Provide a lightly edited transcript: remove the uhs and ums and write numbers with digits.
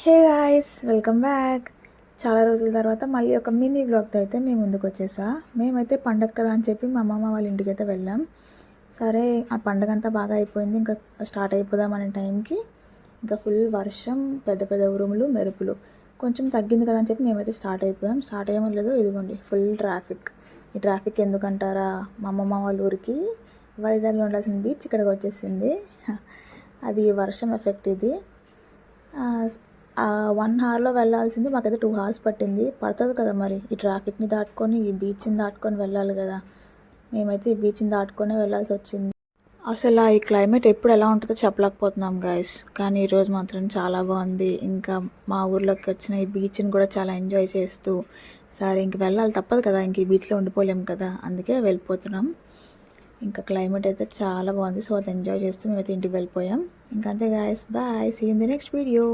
Hey guys, welcome back. చాలా రోజుల తర్వాత మళ్ళీ ఒక మినీ వ్లాగ్తో అయితే మేము ముందుకు వచ్చేసా. మేమైతే పండగ కదా అని చెప్పి మా అమ్మమ్మ వాళ్ళ ఇంటికి అయితే వెళ్ళాం. సరే, ఆ పండగ అంతా బాగా అయిపోయింది. ఇంకా స్టార్ట్ అయిపోదాం అనే టైంకి ఇంకా ఫుల్ వర్షం, పెద్ద పెద్ద ఉరుములు, మెరుపులు. కొంచెం తగ్గింది కదా అని చెప్పి మేమైతే స్టార్ట్ అయిపోయాం. స్టార్ట్ అయ్యేమో లేదో ఇదిగోండి ఫుల్ ట్రాఫిక్. ఈ ట్రాఫిక్ ఎందుకంటారా, మా అమ్మమ్మ వాళ్ళ ఊరికి వైజాగ్లో ఉండాల్సిన బీచ్ ఇక్కడికి వచ్చేసింది. అది వర్షం ఎఫెక్ట్ ఇది. 1 అవర్లో వెళ్ళాల్సింది మాకైతే 2 అవర్స్ పట్టింది. పడుతుంది కదా మరి, ఈ ట్రాఫిక్ని దాటుకొని ఈ బీచ్ని దాటుకొని వెళ్ళాలి కదా. మేమైతే ఈ బీచ్ని దాటుకొనే వెళ్ళాల్సి వచ్చింది. అసలు ఈ క్లైమేట్ ఎప్పుడు ఎలా ఉంటుందో చెప్పలేకపోతున్నాం గైస్, కానీ ఈరోజు మాత్రం చాలా బాగుంది. ఇంకా మా ఊర్లోకి వచ్చిన ఈ బీచ్ని కూడా చాలా ఎంజాయ్ చేస్తూ, సరే ఇంక వెళ్ళాలి తప్పదు కదా, ఇంక ఈ బీచ్లో ఉండిపోలేం కదా, అందుకే వెళ్ళిపోతున్నాం. ఇంకా క్లైమేట్ అయితే చాలా బాగుంది. సో అది ఎంజాయ్ చేస్తూ మేమైతే ఇంటికి వెళ్ళిపోయాం. ఇంకంతే guys, bye, see you in the next video.